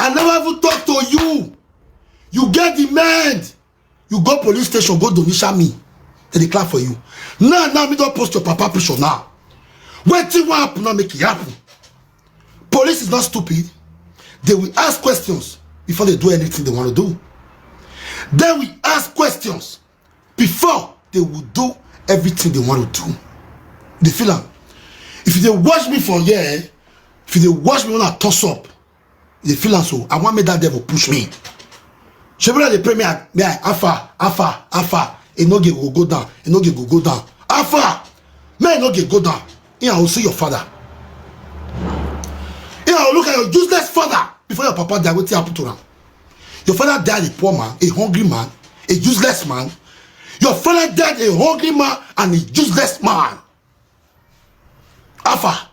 I never even talk to you. You get demand. You go police station, go donation me. They clap for you. Now me don't post your papa picture now. Waiting what happen now make it happen. Police is not stupid. They will ask questions before they do anything they want to do. They will ask questions before they will do everything they want to do. They feel like, if they watch me for a year, if they watch me when I toss up, they feel like so. I want me that devil push me. Shebra they pray me, Alpha. Enogie will go down. Enogie will go down. Alpha, may Enogie go down. Here I will see your father. Here I will look at your useless father before your papa died. What happened to him? Your father died a poor man, a hungry man, a useless man. Your father died a hungry man and a useless man. Alpha,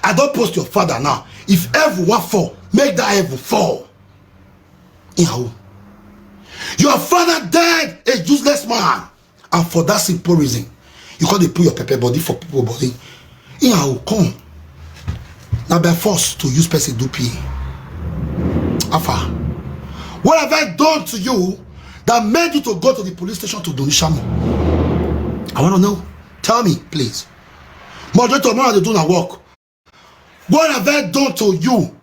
I don't post your father now. If everyone fall, make that heaven fall. Your father died a useless man, and for that simple reason, you can't put your pepper body for people body. Come now by force to use person do pay. Alpha, what have I done to you that made you to go to the police station to donation me? I want to know. Tell me, please. Moderator, man, they do not work. What have I done to you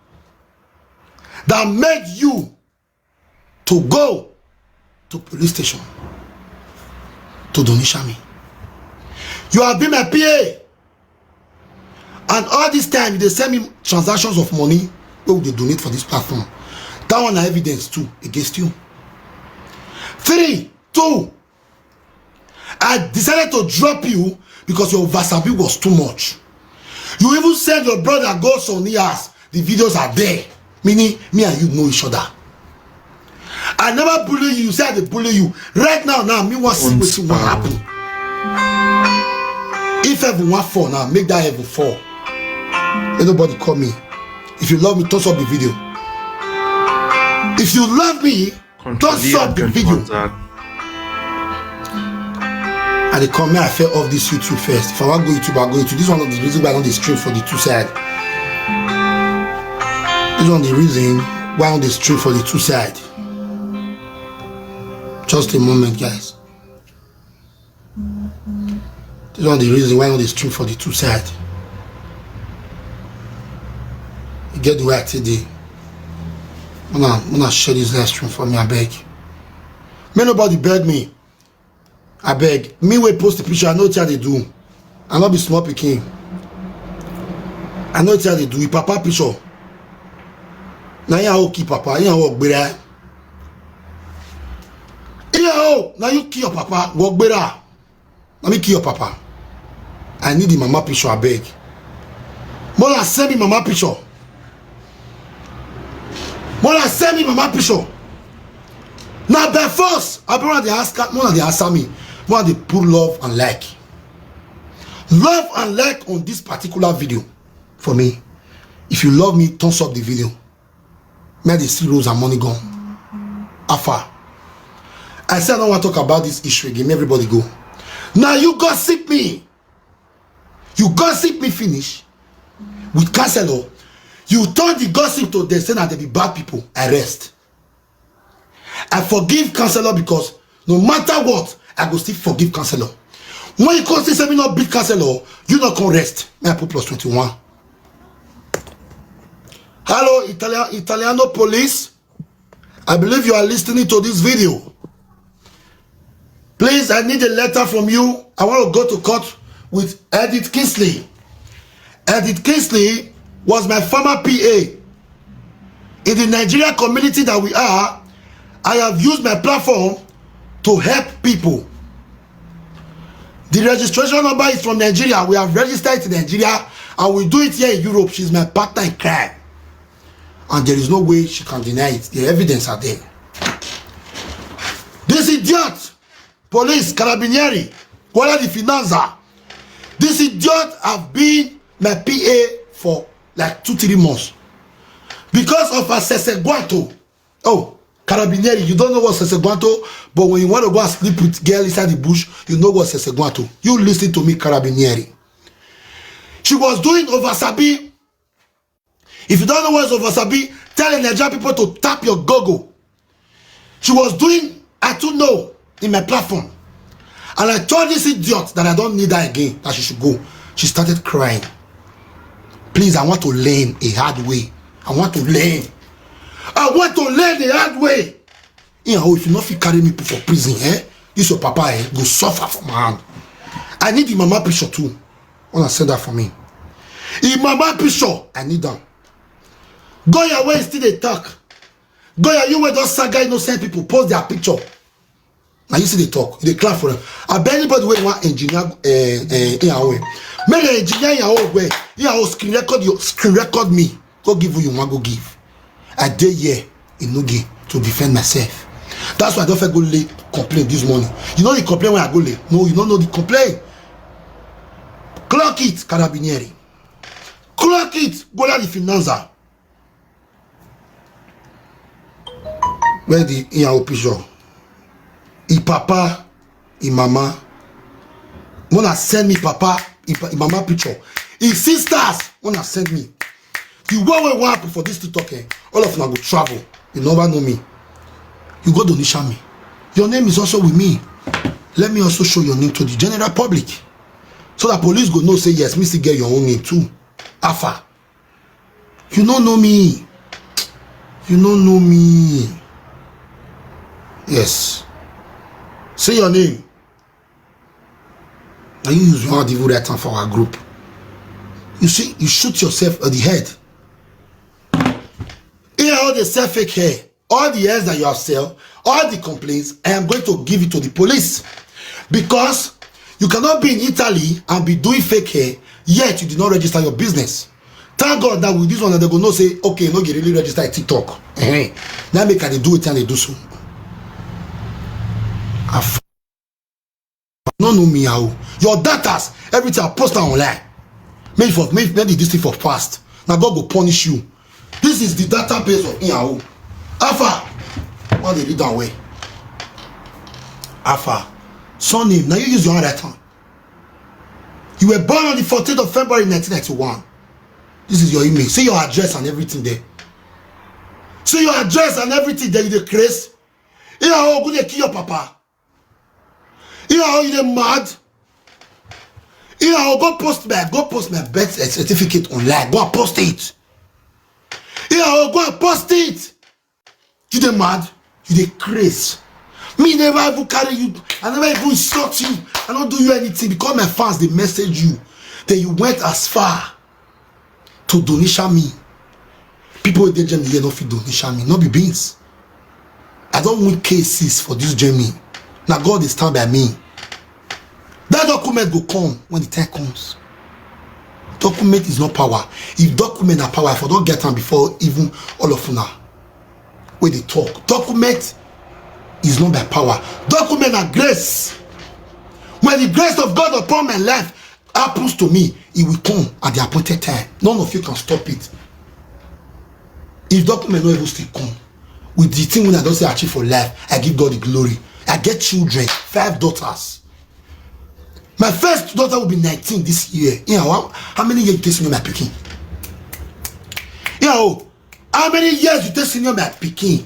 that made you to go to police station to donation me? You have been my PA, and all this time they send me transactions of money where they donate for this platform. That one are evidence too against you. 3, 2. I decided to drop you because your Vasabi was too much. You even said your brother goes on years. The videos are there. Meaning, me and you know each other. I never bully you. You said they bully you. Right now, me want to see what happen. If everyone fall now, make that heaven fall. Let nobody call me. If you love me, toss up the video. If you love me, toss up the video. And they come here, I fell off this YouTube first. If I want to go YouTube, I'll go YouTube. This one of the reasons why I don't stream for the two side. This one of the reason why I don't stream for the two side. Just a moment, guys. This one of the reason why I don't stream for the two side. You get the way I today. I'm gonna share this live stream for me, I beg. May nobody beg me. I beg. Me will post the picture. I know what they do. I not be small picking. I know what they do. Papa picture. Now you are keep papa. You are walk better. Now you kill your papa. Walk better. Let me kill your papa. I need the mama picture. I beg. Mola send me mama picture. Mola send me mama picture. Now by force, I bring the answer me. Why they put love and like. Love and like on this particular video for me. If you love me, thumbs up the video. May the see rose and money gone. Alpha. I said I don't want to talk about this issue again. Everybody go. Now you gossip me. You gossip me finish with counselor. You turn the gossip to them saying that they be bad people. Arrest. I forgive counselor because no matter what, I go still forgive counselor. When you come say me not beat counselor, you not can rest. May I put +21. Hello, Italiano police. I believe you are listening to this video. Please, I need a letter from you. I want to go to court with Edith Kingsley. Edith Kingsley was my former PA. In the Nigerian community that we are, I have used my platform to help people. The registration number is from Nigeria. We have registered in Nigeria and we do it here in Europe. She's my partner in crime. And there is no way she can deny it. The evidence are there. This idiot, police, carabinieri, quality financer, this idiot have been my PA for like 2-3 months. Because of a seseguanto. Oh, Carabinieri, you don't know what seseguanto, but when you want to go and sleep with girl inside the bush, you know what seseguanto. You listen to me, Carabinieri. She was doing over Sabi. If you don't know what's over Sabi, tell the Nigerian people to tap your gogo. She was doing, I don't know, in my platform. And I told this idiot that I don't need her again, that she should go. She started crying. Please, I want to learn a hard way. I want to learn. I want to learn the hard way. You know, if you not fit carry me for prison, this your papa, go suffer from my hand. I need the mama picture too. Wanna send that for me? The mama picture, I need them. Go your way, still they talk. Go your you where those saga innocent people post their picture. Now you see they talk, they clap for them. I bet anybody will want engineer in your way. Make an engineer in your own way. You know, screen record me. Go give you one, go give. I did here in Enogie to defend myself. That's why I don't go late complain this morning. You know the complaint when I go late. No, you don't know the complaint. Clock it, carabinieri. Clock it, go down the finanza. Where the in picture? I papa, I mama. Wanna send me papa, I mama picture. His sisters wanna send me. The way we want for this to talk, all of them go travel. You never know me. You go donation me. Your name is also with me. Let me also show your name to the general public. So that police go know say yes, me still get your own name too. Alpha. You don't know me. You don't know me. Yes. Say your name. Now you use one evil right time for our group. You see, you shoot yourself at the head. Here all the self fake hair, all the hairs that you have sell, all the complaints, I am going to give it to the police. Because you cannot be in Italy and be doing fake hair, yet you did not register your business. Thank God that with this one, they go no say, okay, no get really register a TikTok. Now make they do it and they do so. No know me how. Your datas, everything I post online. Maybe this thing for fast. Now God will punish you. This is the database of Yahoo. Alpha. What they read that way? Alpha. Son name. Now you use your right hand. You were born on the 14th of February 1991. This is your email. See your address and everything there. See your address and everything there. You the craze. Yahoo, go to kill your papa. Yahoo, you the mad. Yahoo, go post my birth certificate online. Go and post it. Yahoo, go and post it. You the mad. You the craze. Me never even carry you. I never even insult you. I don't do you anything because my fans they message you. Then you went as far to donation me. People they generally here not fit donation me. Not be beans. I don't want cases for this journey. Now God is stand by me. That document will come when the time comes. Document is not power. If document are power, if I don't get them before even all of you now, when they talk, document is not by power. Document are grace. When the grace of God upon my life happens to me, it will come at the appointed time. None of you can stop it. If document not even still come, with the thing when I don't say achieve for life, I give God the glory. I get children, 5 daughters. My first daughter will be 19 this year. You know, how many years you take senior my picking? You know, how many years you take senior my picking?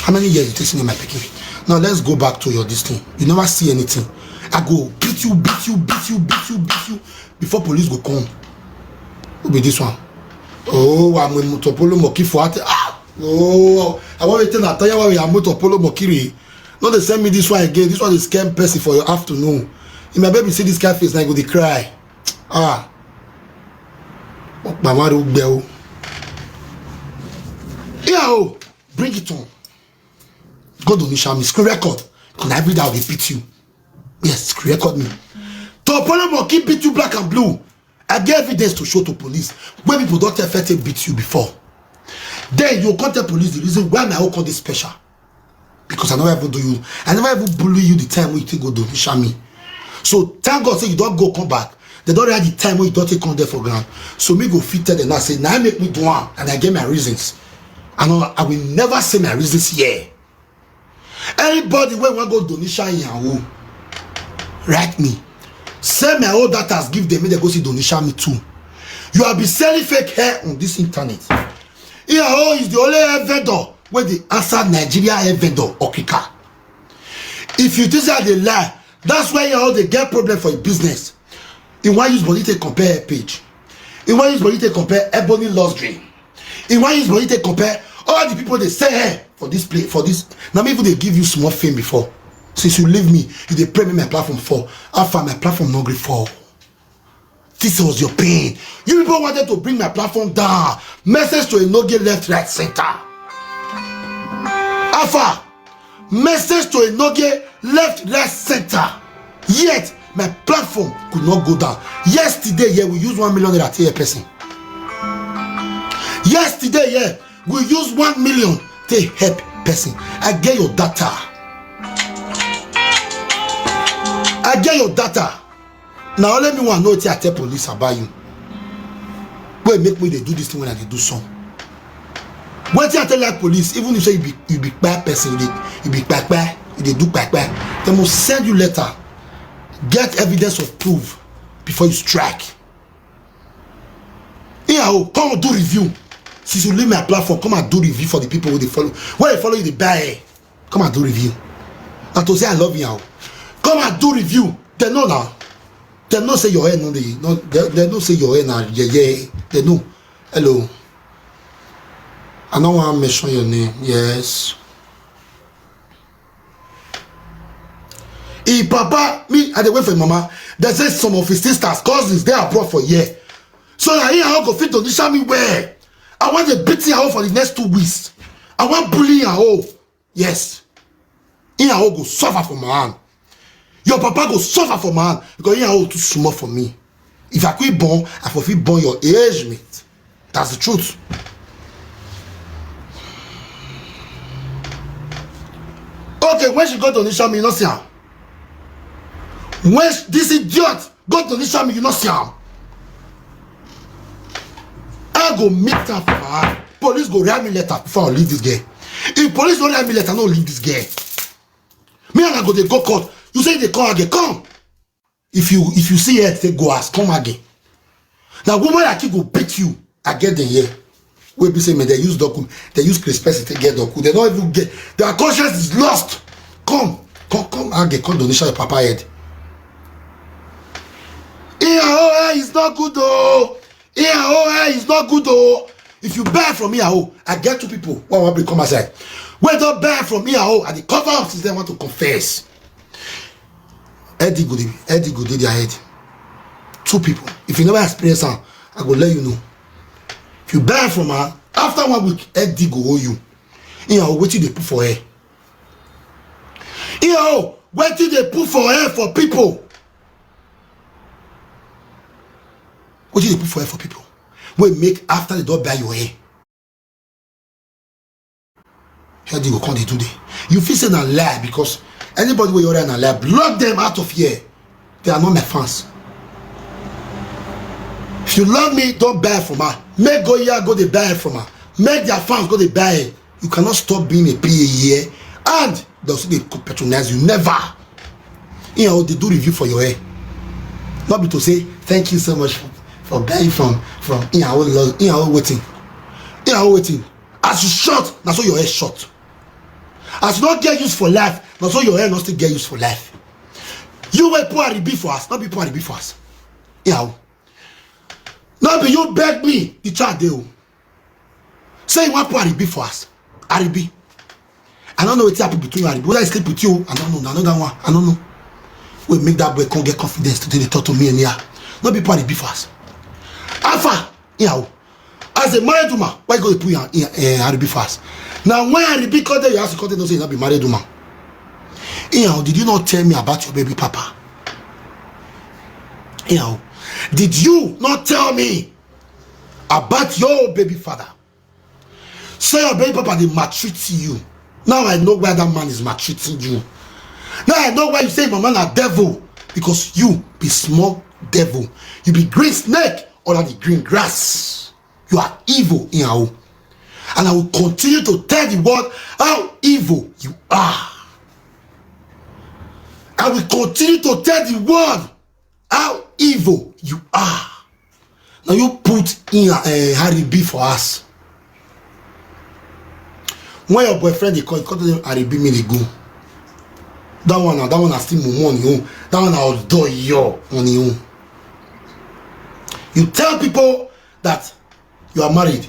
How many years you take senior my picking? Now let's go back to your this thing. You never see anything. I go beat you before police go come. Who be this one? Oh, I'm with Motopolo Moki for oh, I want to tell you why I'm Motopolo Mokiri. No, they send me this one again. This one is scam person for your afternoon. If my baby see this guy face, now I go they cry. Mama do bell. Yo, bring it on. Go donation me. Screen record. Because every day I will beat you. Yes, screen record me. Topolo Moki beat you black and blue. I get evidence to show to police. When people don't effectively beat you before. Then you contact police the reason why my whole call this special. Because I never ever do you. I never ever bully you the time when you take go donation me. So thank God say you don't go come back. They don't have the time when you don't take on there for ground. So me go fit tell them and say now make me do one and I get my reasons. And I will never say my reasons here. Anybody when want go donation in Yahoo, write me. Send my old datas, give them, they go see donation me too. You have been selling fake hair on this internet. Enogie is the only hair vendor where they answer Nigeria hair vendor Okika. If you think that they lie, that's why Enogie they get problem for your business. In one use money to compare hair page. In one use money to compare ebony lost dream. In one use money to compare all the people they sell hair for this play for this. Now maybe they give you small fame before. Since you leave me, you they pray me my platform for. After my platform not great for. This was your pain. You people wanted to bring my platform down. Message to Enogie left, right, center. Alpha. Message to Enogie left, right, center. Yet my platform could not go down. Yesterday, yeah, we used 1 million naira to a person. Yesterday, yeah, we used 1 million to help person. I get your data. I get your data. Now let me want to know what I tell police about you. Why make me they do this thing when I do some? What I tell like police, even if you say you be bad person, you be bad, you do bad, they must send you letter. Get evidence of proof before you strike. Enogie, come and do review. Since you leave my platform, come and do review for the people who they follow. When they follow you, they buy. Come and do review. Now to say I love you now. Come and do review. They know now. They don't say your hair, no, they don't say your hair now. Yeah. They know. Hello. I don't want to mention your name. Yes. If Papa, me, I wait for mama. They say some of his sisters, cousins, they are brought for year. So I hear how go fit to show me where. I want to beat her for the next 2 weeks. I want bully her. Yes. Enogie go suffer for my hand. Your papa go suffer for my hand because Enogie too small for me. If I quit born, I forfeit born your age mate. That's the truth. Okay, when she go to Nisha, me, you not see her. When this idiot go to Nisha, me, you not see her. I go meet her for my hand. Police go write me letter before I leave this girl. If police don't write me letter, I don't leave this girl. Me and I go, they go court. You say they come again, come. If you see her, they go ask, come again. Now, woman like you go beat you. I get them here. We be saying, they use document, they use Christmas to get document. They don't even get, their conscience is lost. Come again, come donation your papa head. Enogie is not good though. Enogie is not good though. If you buy from Enogie, I get 2 people. One will come aside. When don't buy from Enogie, and the cover up since they want to confess. Eddie go do their head. 2 people. If you never experience her, I will let you know. If you buy from her, after 1 week, Eddie go owe you. Enogie, what did they put for her? Enogie, what did they put for her for people? What did they put for her for people? What make after they don't buy your hair? Eddie go come they do that. You feel saying a lie because anybody where you're in a lie, block them out of here. They are not my fans. If you love me, don't buy from her. Make go here, go they buy from her. Make their fans go they buy it. You cannot stop being a PA here. And they'll say they could patronize you. Never. Enogie, they do review for your hair. Not be to say, thank you so much for buying from Enogie waiting. Enogie waiting. As you short, that's how your hair short. As you not get used for life, that's how your hair not still get used for life. You will pour Aribi for us, not be pour Aribi for us. Enogie. Not be you beg me, the child deal. Say you want pour Aribi for us. Aribi. I don't know what happened between Aribi. Whether I sleep with you, I don't know. Another one, I don't know. We make that boy come get confidence to they talk to me and here. Not be pour Aribi for us. Alpha, Enogie. As a married woman, why go to put Aribi fast? Now, when Aribi called there, you have to call them, don't say you're not be married woman. Enogie, did you not tell me about your baby papa? Enogie, did you not tell me about your baby father? Say your baby papa, they maltreat you. Now I know why that man is maltreating you. Now I know why you say my man a devil. Because you be small devil. You be green snake under the green grass. You are evil, Enogie. And I will continue to tell the world how evil you are. I will continue to tell the world how evil you are. Now you put in Harry B for us. When your boyfriend they call them Harry B, me they go. That one I still move on you. That one I'll do you on you. You tell people that you are married.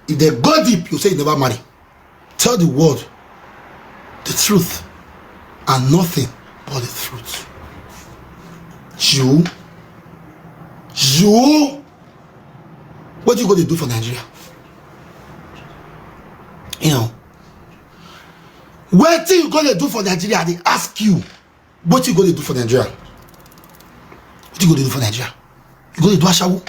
If they go deep, you say you never marry. Tell the world the truth and nothing but the truth. You, what you going to do for Nigeria? You know, what you going to do for Nigeria? They ask you, what you going to do for Nigeria? What you going to do for Nigeria? You going to do ashawo?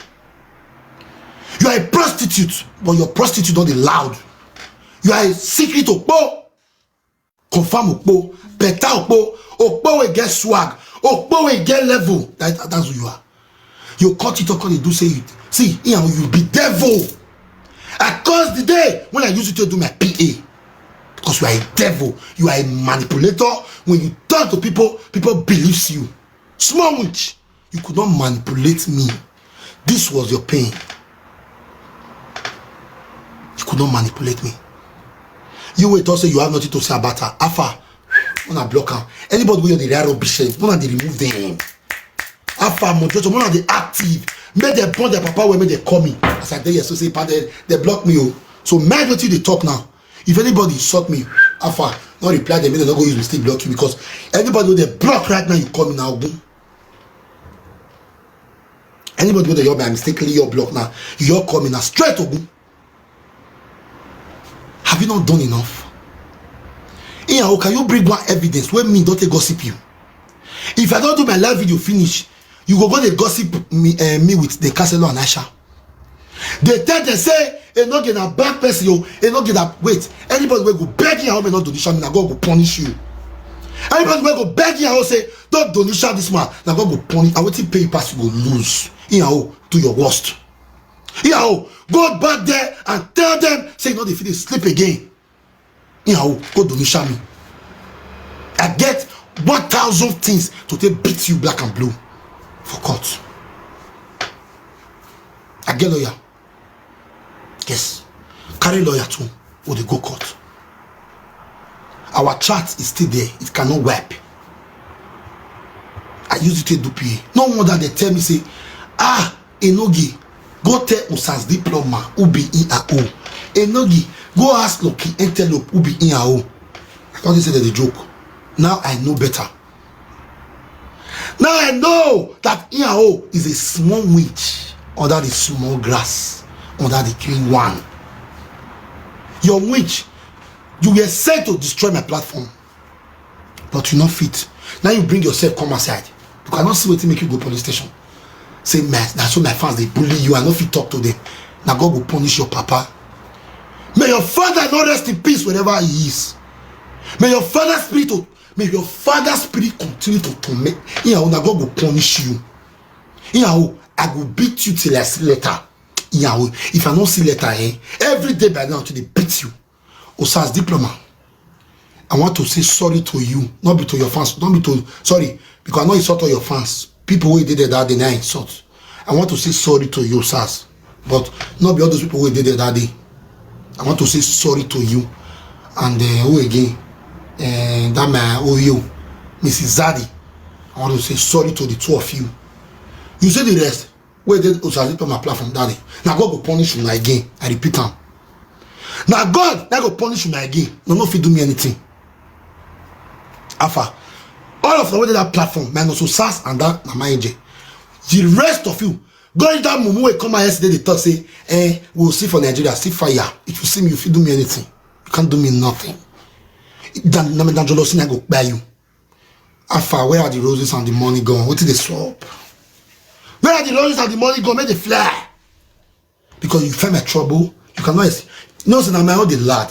You are a prostitute, but your prostitute not loud. You are a secret okpo, confirm okpo, better okpo will get swag, okpo will get level. That's who you are. You cut it up, they do say it. See, you know, you be devil. I curse the day when I used to do my PA. Because you are a devil, you are a manipulator. When you talk to people, people believes you. Small witch, you could not manipulate me. This was your pain. You could not manipulate me. You wait also, you have nothing to say about her. Alpha, when I block her. Anybody with the rare rubbish, when they remove them. Alpha, Mojojo, when they active, make them burn their papa when they call me. As I tell you, so say, they block me. Oh. So, mind what they talk now. If anybody insult me, Alpha, not reply them, they not go use mistake block you because anybody with the block right now, you call me now. Boom. Anybody with the mistakenly your block now, you all call me now straight to boom. Have you not done enough? How can you bring one evidence when me don't gossip you? If I don't do my live video finish, you go to gossip me with the Castle and Aisha. They tell they say Enogie a bad person, Enogie that wait. Anybody will go beg you how may not donation me, now God will punish you. Anybody will go beg you how say don't donation this man, now God will punish. I will pay you pass, you will lose. Do your worst. Go back there and tell them, say no, if they sleep again. Go donation me. I get 1,000 things to take beat you black and blue for court. I get lawyer. Yes. Carry lawyer too. Or they go court. Our chat is still there. It cannot wipe. I use it to do PA. No wonder they tell me, say, Enogie, go tell Usas diploma who be in a o. Enogie, go ask Loki Antelope who be in a o. I thought they said that the joke. Now I know better. Now I know that Iao is a small witch under the small grass, under the green one. Your witch, you were sent to destroy my platform, but you not fit. Now you bring yourself come aside. You cannot see what make you go police station. Say, man, that's why my fans they bully you. I not fit talk to them. Now God will punish your papa. May your father not rest in peace wherever he is. May your father's spirit continue to torment. Now God will punish you. I will beat you till I see letter. If I don't see letter, every day by now till they beat you. Osas diploma. I want to say sorry to you, not be to your fans, don't be to sorry, because I know insult all your fans. People who did it that day, now insult. I want to say sorry to you, Sas, but not be all those people who did it that day. I want to say sorry to you, and who again? That man, you, Mrs. Zadi. I want to say sorry to the two of you. You say the rest. Where did Osas on my platform, daddy? Now God will punish you again. I repeat them. Now God, that will punish you again. No, if you do me anything. Alpha, all of them went that platform, minus Osas and that Mama AJ. The rest of you, go in that mumu will come out yesterday, they thought say, we'll see for Nigeria, see fire. If you see me, if you do me anything, you can't do me nothing. Then I go buy you. Alpha, where are the roses and the money gone? What did they swap? Where are the roses and the money gone? Make they fly. Because you find my trouble, you cannot. No, so now my own the lad.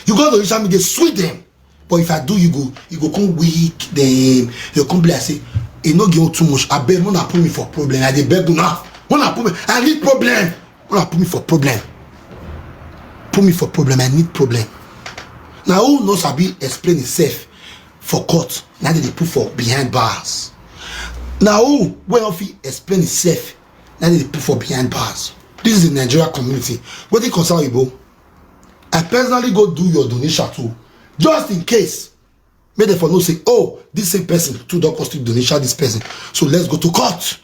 You go to the social media, sweet them. But if I do, you go come weak them. You come be like say, you no give too much. I beg, wanna put me for problem. I dey beg now. Wanna put me? I need problem. Wanna put me for problem? Put me for problem. I need problem. Now who knows I be explain itself for court? Now they put for behind bars. Now who when of he explain itself Then they put for behind bars. This is the Nigeria community. What they concern you, I personally go do your donation too, just in case. May they for no say, oh, this same person to don't cost you donation this person. So let's go to court.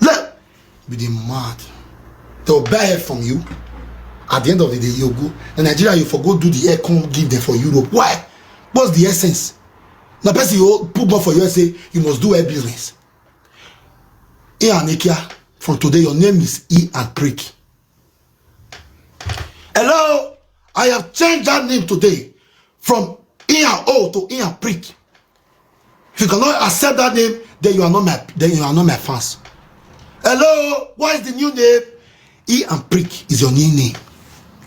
Let be the mad. They'll buy it from you. At the end of the day, you go. In Nigeria, you forgo do the air come give them for Europe. Why? What's the essence? Now, person you put more for USA, you must do air business. Enogie, from today, your name is E and Prick. Hello, I have changed that name today from E and O to E and Prick. If you cannot accept that name, then you are not my fans. Hello, what is the new name? E and Prick is your new name.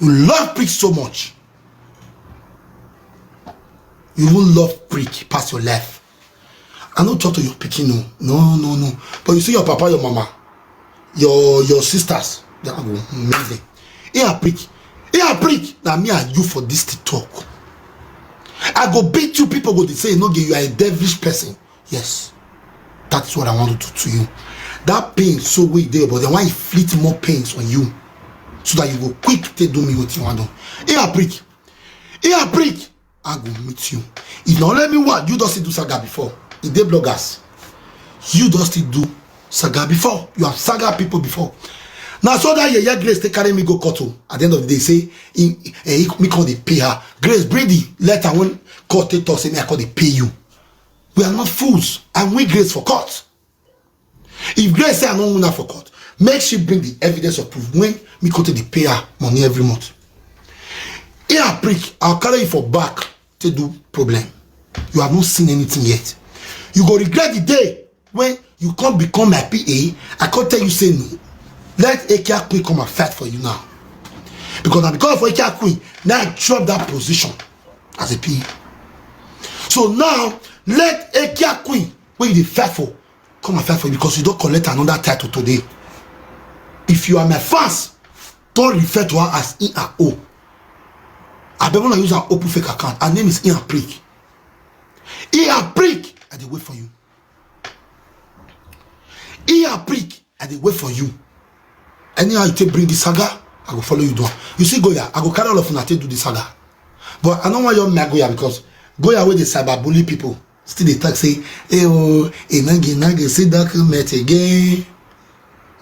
You love Prick so much. You will love Prick past your life. I don't talk to your picking, no. But you see your papa, your mama, your sisters, they are amazing. E and Prick, now me and you for this to talk. I go beat you, people go to say, no, you are a devilish person. Yes, that's what I want to do to you. That pain so weak there, but then why inflict more pains on you, so that you go quick to do me what you want to do. Here, Prick, I go meet you. If not let me what you just do saga before. The day bloggers, you just do saga before. You have saga people before. Now so that your Grace they carry me go court. At the end of the day, say me call the pay her. Grace, bring the letter when court they talk say me I call the pay you. We are not fools. And we Grace for court. If Grace say I don't want her for court, make she bring the evidence of proof when me go to the pay her money every month. Here, Prick, I'll carry you for back to do problem. You have not seen anything yet. You go regret the day when you can't become my PA. I can't tell you say no. Let Enogie Queen come and fight for you now. Because now because of Enogie Queen, now I drop that position as a PA. So now let Enogie Queen, when you fight for, come and fight for you because you don't collect another title today. If you are my fans, don't refer to her as E and O. I don't want to use an open fake account. Her name is E and Prick. E and Prick, I dey wait for you. E and Prick, I dey wait for you. Anyhow you take bring the saga, I go follow you down. You see Goya, I go carry all of you and take do the saga. But I don't want you to Goya because Goya with the cyber bully people. Still they talk say, hey oh, Enogie, see document again.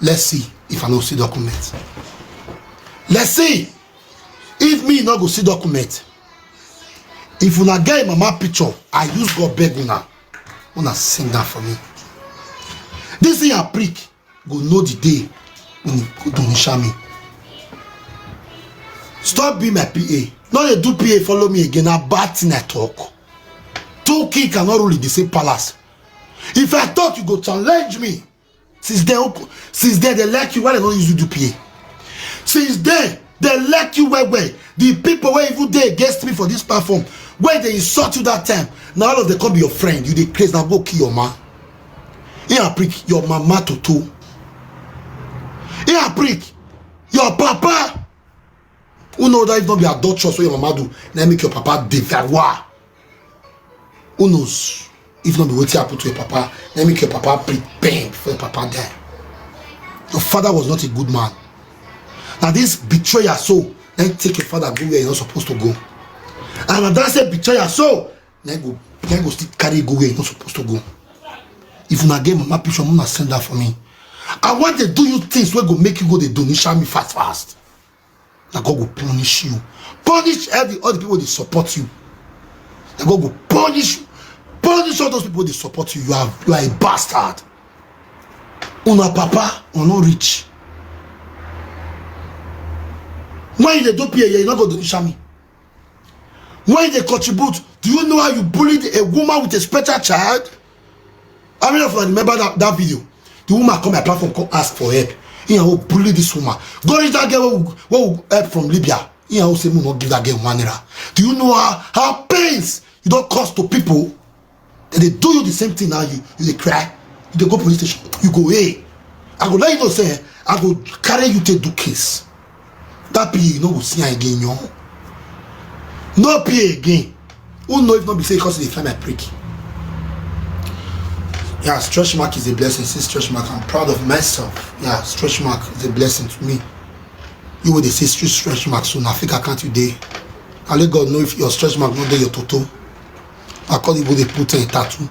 Let's see if I don't see document. Let's see if me not go see document. If una get mama picture, I use God beg una sing that for me. This thing a Prick go know the day when you go donation me. Stop being my PA. Not a do PA follow me again. A bad thing I talk. Two kings cannot rule in the same palace. If I thought you go challenge me, since then they like you, why they don't use you do PA? Since then they like you well. The people where even they against me for this platform, where they insult you that time, now all of them come be your friend. You dey crazy now go kill your man. Here Prick, your mama to. Here Prick, your papa. Who know that if not be adulterous what your mama do, then make your papa devour. Who knows? If not be what happen to your papa, then make your papa prepare for your papa die. Your father was not a good man. Now this betrayer so, then take your father go where you're not supposed to go. And when that say betrayer so, then go still carry go where you're not supposed to go. If you not get mama picture, I'm gonna send that for me. I want to do you things where go make you go the donation me fast. Now God will punish you. Punish all the people that support you. Now God will punish you. Punish all those people that support you. You are a bastard. Una papa are not rich. When they do PA, you're not going to donation me. When they contribute, do you know how you bullied a woman with a special child? How many of you remember that video? The woman come my platform, come ask for help. You know, bully this woman. Go reach that girl who will help from Libya. You know, say, not give that girl $1. Do you know how pains you don't cause to people? And they do you the same thing now. You cry. You go police station. You go, hey, I go let you know, say, I go carry you to do case. That PA, you know, will see again, yo. No PA again. Who know if not be say because they find my Prick. Yeah, stretch mark is a blessing. See stretch mark, I'm proud of myself. Yeah, stretch mark is a blessing to me. You would say stretch mark soon. I think I can't today. I let God know if your stretch mark not there your toto. I call it they put in a tattoo.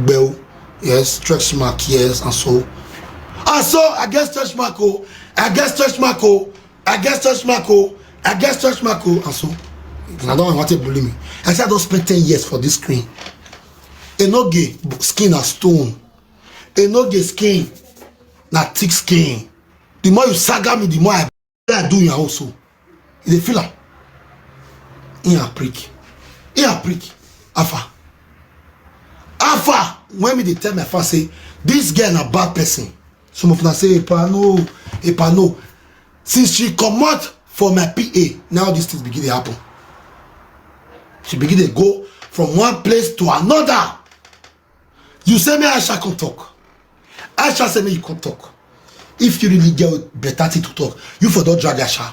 Bell, yes, stretch mark, yes, and so. And so I guess stretch mark, oh, I guess stretch mark, oh, I guess stretch mark, oh, I guess stretch mark, oh, and so. I don't want to bully me. I said I don't spend 10 years for this screen. Enogie skin a stone. Enogie skin na thick skin. The more you saga me, the more I do you also. It's a filler. In a prick. In a prick. Alpha. Alpha. When me they tell my father say, this girl a bad person. Some of them say, Epa no. Since she come out for my PA, now these things begin to happen. She begin to go from one place to another. You say me Aisha can talk. Aisha say me you can talk. If you really get better thing to talk, you for don't drag Aisha.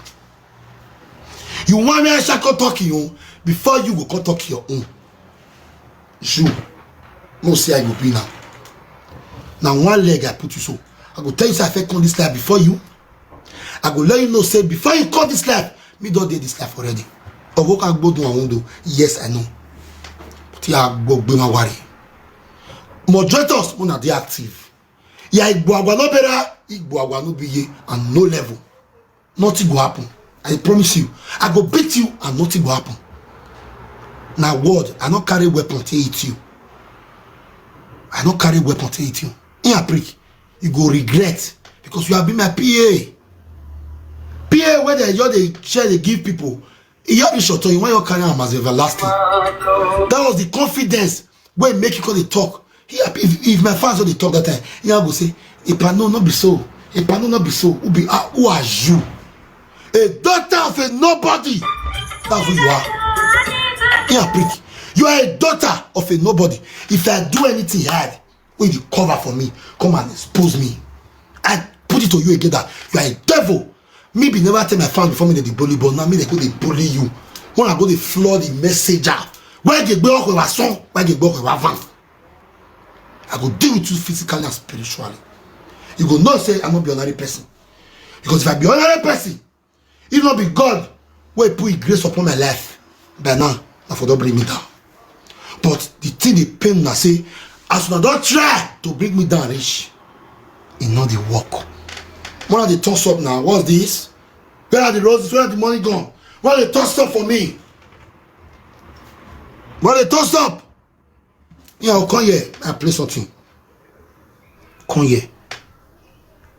You want me Aisha can talk you before you go can talk your own. You no say I go be now. Now one leg I put you so. I go tell you say I fit come this life before you. I go let you know say before you come this life, me don't do this life already. Or what can go do I won't do? Yes, I know. But yeah, go be my worry. Moderators when are they active? Yeah, Igboagwa no better, Igboagwa no be and no level. Nothing will happen. I promise you. I go beat you and nothing will happen. Now word, I not carry weapon to eat you. I not carry weapon to eat you. In a prick, you go regret because you have been my PA. PA where they share they give people. You have been short on you when you carry them as everlasting. That was the confidence where make you call the talk. If my fans don't talk that time, he go say, Epa no not be so. Epa no not be so. Who are you? A daughter of a nobody. That's who you are. Yeah, prick. You are a daughter of a nobody. If I do anything hard, when you cover for me, come and expose me. I put it to you again that you are a devil. Maybe never tell my fans before me they bully, but now me they go they bully you. When I go they flood the messenger. Where they go with a song, where they go with a van. I go deal with you physically and spiritually. You go not say I'm not be ordinary person. Because if I be ordinary person, it not be God where put grace upon my life. By now, I for don't bring me down. But the thing they pain I say, as you don't try to bring me down, rich, it not the work. What are the toss up now? What's this? Where are the roses? Where are the money gone? What are the toss up for me? What are the toss up? Yeah, come here, I play something. Come here.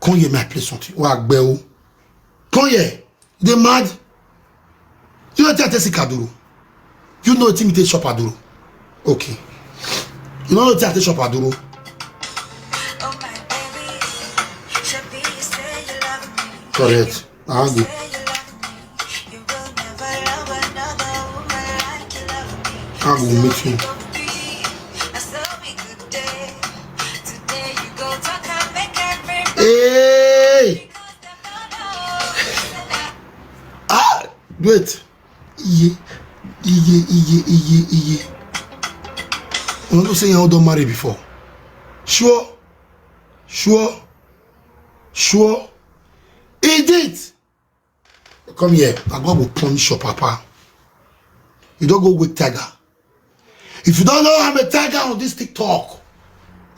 Come here, I play something. Come here. They mad. You know what I say Kaduro? You know what imitate shop Aduro? Okay. You know what I say shop Aduro? Correct. I agree. I will meet you. Hey! Ah! Wait. Yeah. I'm not saying I don't marry before. Sure. He did. Come here. I God will punish your papa. You don't go with tiger. If you don't know I'm a tiger on this TikTok,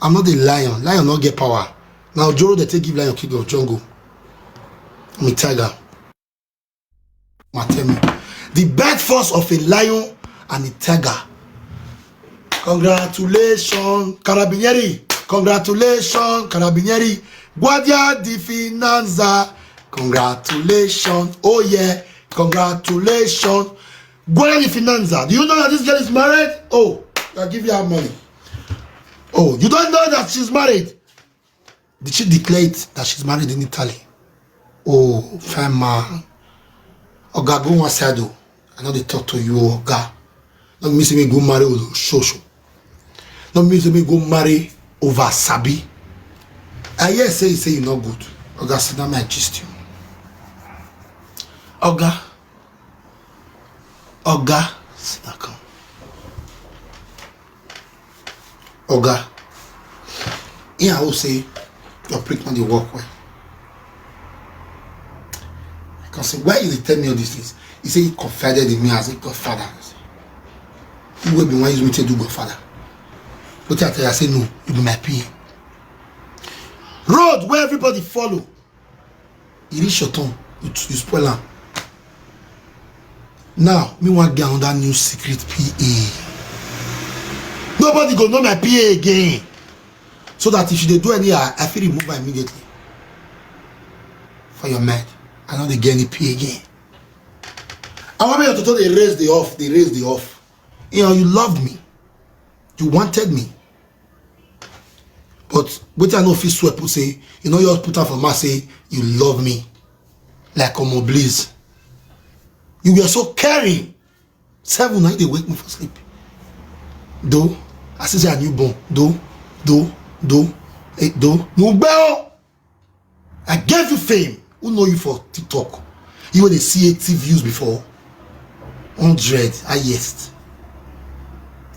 I'm not a lion. Lion not get power. Now Joro they take give lion king of jungle. I'm a tiger. Tell me. The bad force of a lion and a tiger. Congratulations, Carabinieri. Congratulations, Carabinieri. Guardia di Finanza. Congratulations. Oh yeah. Congratulations. Guardia di Finanza. Do you know that this girl is married? Oh, I'll give you her money. Oh, you don't know that she's married? Did she declare it that she's married in Italy? Oh, fine man. Oga, go one side though. I know they talk to you, Oga. Not me say me go marry over Shosho. Not me say me go marry over Sabi. I hear say you say you're not good. Oga, sit down, I gist you. Oga, sit down, come. Oga, Here I will say, your prick not dey work well. I can say, why you tell me all these things? He said he confided in me as a godfather. He will be one use me to do godfather. But I tell you, I say no, you be my PA. Road where everybody follow. You reach your turn, you spoil am. Now, me want get another new secret PA. Nobody go know my PA again. So that if they do any, I feel remove her immediately. For your mind, I know they get any PA again. I want me to tell they raise the off, they raise the off. You know, you loved me. You wanted me. But what I know if you swear put say, you know you put out for mass say you love me. Like a bliss. You were so caring. 7 nights they wake me for sleep. Do I say a newborn. Do Mubeo. I gave you fame. Who know you for TikTok? You were the CAT views before. 100 highest.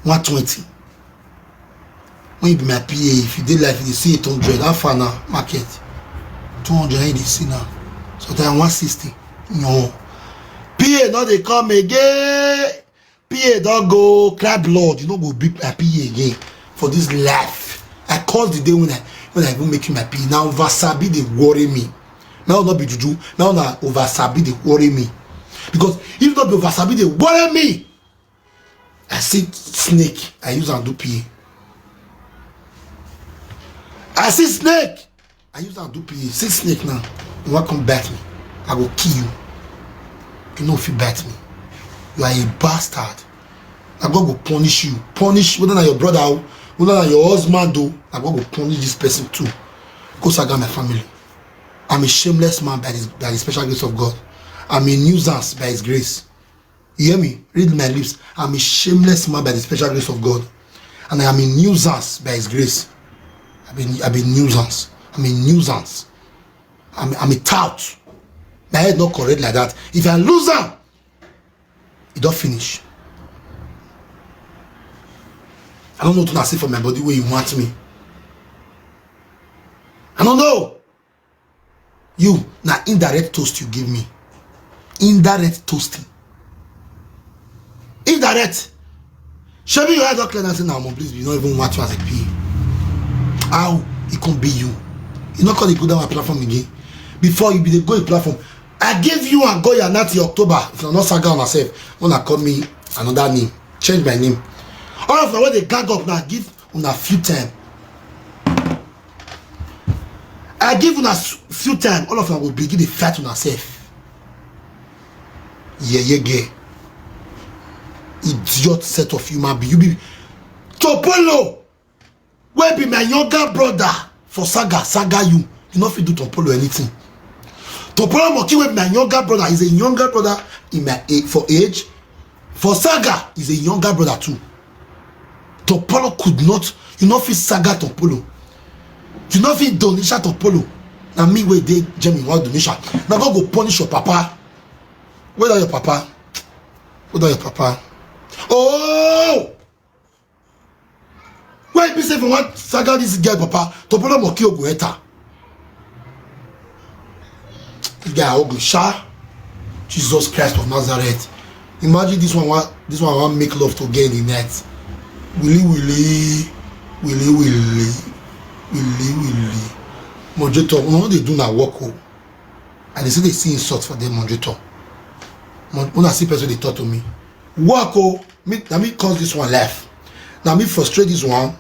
120. When you be my PA, if you did like you see 800, how far now? Market 200 you see now. So then 160. No. PA not they come again. PA don't go cry blood. You know go beat my PA again for this life. I called the day when I even make you my PA. Now Vasabi they worry me. Now not be juju. Now Vasabi they worry me. Because if not be Vasabi they worry me. I see snake. I use and do PA. I see snake. I use and do PA. See snake now. You want come bat me? I will kill you. You know if you bat me. You are a bastard. I God will punish you. Punish whether not your brother, whether not your husband do. I God will punish this person too. Because I got my family. I'm a shameless man by the special grace of God. I'm a nuisance by his grace. You hear me? Read my lips. I'm a shameless man by the special grace of God. And I am a nuisance by his grace. I've been nuisance. I'm a nuisance. I'm a tout. My head not correct like that. If I lose them, it don't finish. I don't know what to say for my body where you want me. I don't know. You, now indirect toast you give me. Indirect toasting. Indirect. Show me your head up clear and say, now, please, you don't even want you as a PA. How? It can't be you. You not call it go down my platform again. Before you be the go platform. I gave you and go your natty October. If you're not saga on myself, wanna call me another name. Change my name. All of them when they gang up now, give on a few time. I give on a few time, all of them will begin to fight on herself. Yeah. Idiot set of human being. You be Topolo. Where be my younger brother for saga you. You not fit do Topolo anything. Topolo Moki with my younger brother is a younger brother in my for age. For saga is a younger brother too. Topolo could not. You not fit saga Topolo. You not fit donation Topolo. Now me where they Jamie want donation. Now go punish your papa. Where are your papa? Where are your papa? Oh! Why be say for what saga this girl papa? Topolo Moki Ogueta. This guy ugly, sha. Jesus Christ of Nazareth. Imagine this one want make love to get in the net. Willy. Monjeto, no they do not work home. And they say they see insult for them, Monjeto. When I see person they talk to me. Work oh, let me cause this one laugh. Now me frustrate this one.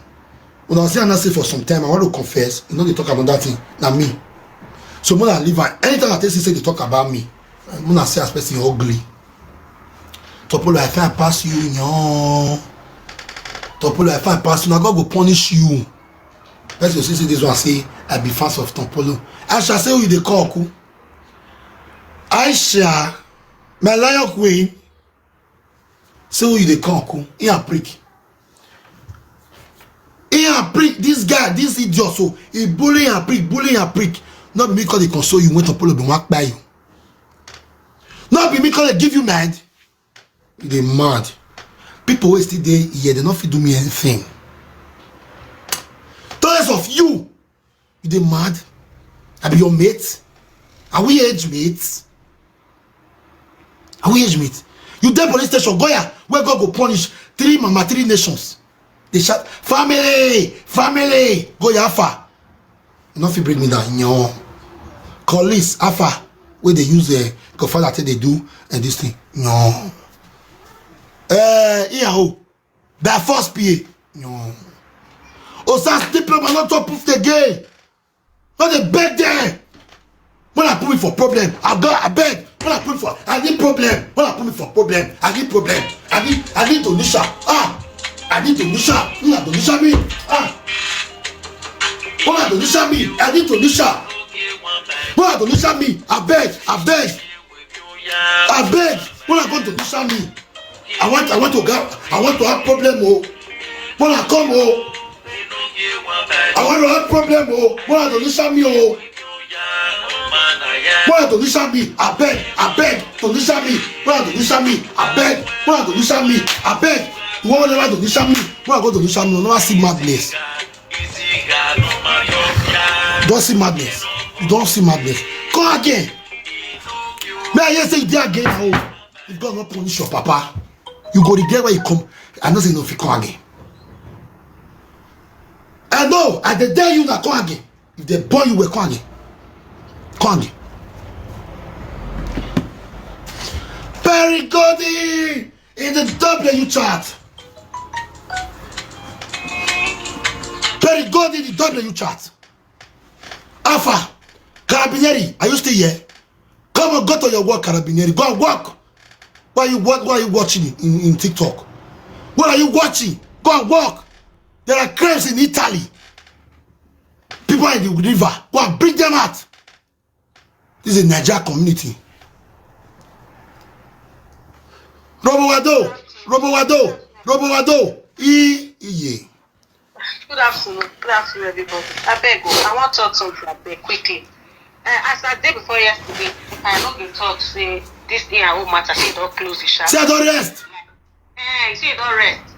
When I say I say for some time, I want to confess. You know they talk about that thing. Now me. So when I leave, anytime I say they talk about me, when I say as person ugly. Topolo, I can't pass you in your. Topolo, I can't pass you. Now God will punish you. Let's just say this one say I be fans of Topolo. I shall say who they call ku. Aisha, my lion queen. Say who they call ku. He a prick. This guy, this idiot. So he bullying a prick. Not be me because they console you when Topolo be walk by you. Not be me because they give you mad. They mad. People wasted there, yeah, they not fit do me anything. Thousands of you You dey mad? I be your mate? Are we age mates? Are we age mates? You dey police station, go here, where God go punish 3 mama, 3 nations. They shout, family, family, go here far. You know if you bring me down, no. Police, afa, where they use the godfather till they do and this thing, no. Iyaho, by force PA, no. Osas diploma not to proof again. Not they beg there. When I put me for problem, I beg. When I put me for, I need problem. When I put me for problem, I need problem. I need donation. I need donation. You not donation me. When I donation me, I need donation. When I donation me, I beg. When I go donation me, I want to have problem. Oh, when I come, oh, I want to have problem. Oh, when I donation me, oh. When to listen me, I beg to listen me. When to listen me, I beg. When to listen me, I beg. You want never to listen me? When I go to listen me, you never see madness. Don't see madness. You don't see madness. Come again. May I hear say you did again? Oh, if God not punish your papa, you go regret where you come. I don't say no if you come again. I know. I dare you not come again. If they born you, will come again. Come again. Perigodi in the W chart. Perigodi in the W chart. Alpha, Carabinieri, are you still here? Come on, go to your work, Carabinieri. Go and work. Why are you watching in TikTok? What are you watching? Go and work. There are crimes in Italy. People in the river. Go and bring them out. This is a Niger community. Robowado. Iye. Good afternoon, everybody. I beg you, I want to talk something about quickly. As I did before yesterday, I know you talk say this thing I won't matter. Say don't close the shop. Say don't rest. Say don't rest.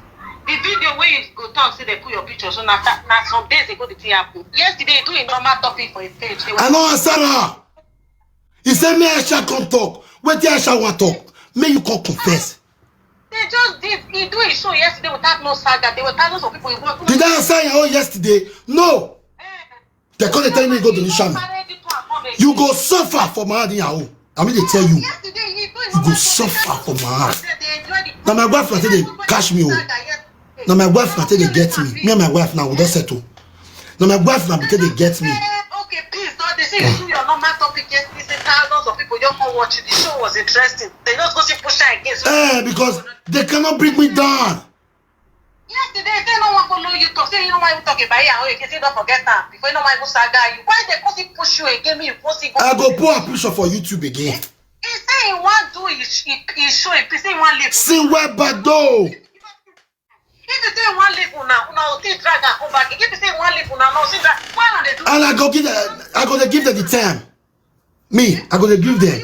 The video where you go talk, say they put your picture. So now some days ago the thing happened. Yesterday doing normal topic for a page. I know Sarah. He said me I shall come talk. Wait till I shall want talk. May you come confess. They just did. He do a show yesterday without no saga. There were thousands of people. Did I say your own yesterday? No. They're going to tell me go to Nisham. You go suffer for my heart in your own. I mean they tell you. You go suffer for my heart. Now my wife now they cash me. Now my wife now they get me. Me and my wife now we don't settle. Now my wife now because they get me. Okay, please don't. They say you do your normal topic yesterday. Say thousands of people don't go watch it. The show was interesting. They just go see push against. Because they cannot bring me down. Yesterday, they no one follow you talk. Say you know why you talk about it. You can say don't forget that. Before you know why you saga you. Why they go see push you again? Me go see. I go pour a picture for YouTube again. He say he want do he show him. He say he want live. See where bado. If you say one live una will still drag and come back. If you say one live una no see that. Why not they do? And I go give them the time. Me, I go to give them.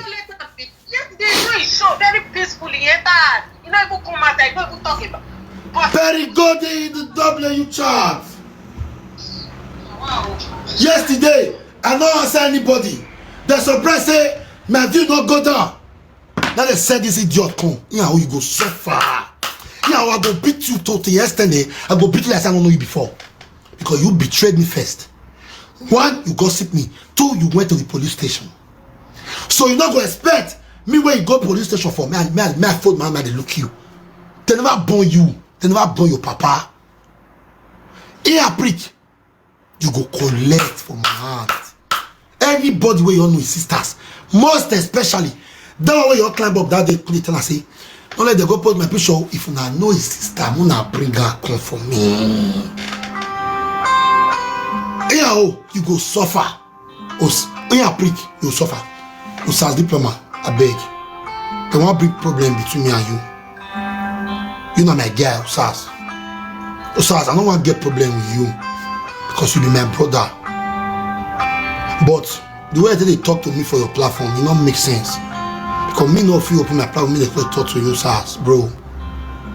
Yesterday, do his show very peacefully. That you know even come out. You know even talk about. Perigodi in the W chart. Wow. Yesterday, I don't answer anybody. The surprise say, my view not go down. Now they said this idiot come. Yeah, how you go suffer. Yeah, I go beat you to yesterday. I go beat you like I don't know you before. Because you betrayed me first. 1, you gossip me. 2, you went to the police station. So you not go expect me when you go to police station for me. I phone my man, they look you. They never born you. They never born your papa. Here preach. You go collect from my heart. Anybody where you know his sisters, most especially that one where you climb up that day, put it and I say, don't let them go post my picture. If you know his sister, I'm gonna bring her come for me. Here, you go suffer. Here preach, you suffer. Usas diploma, I beg. There won't be problem between me and you. You know my guy, Usas. Usas, I don't want to get problem with you because you be my brother. But the way they talk to me for your platform, it don't make sense. Because me know if you open my platform, me they talk to you, Usas, bro.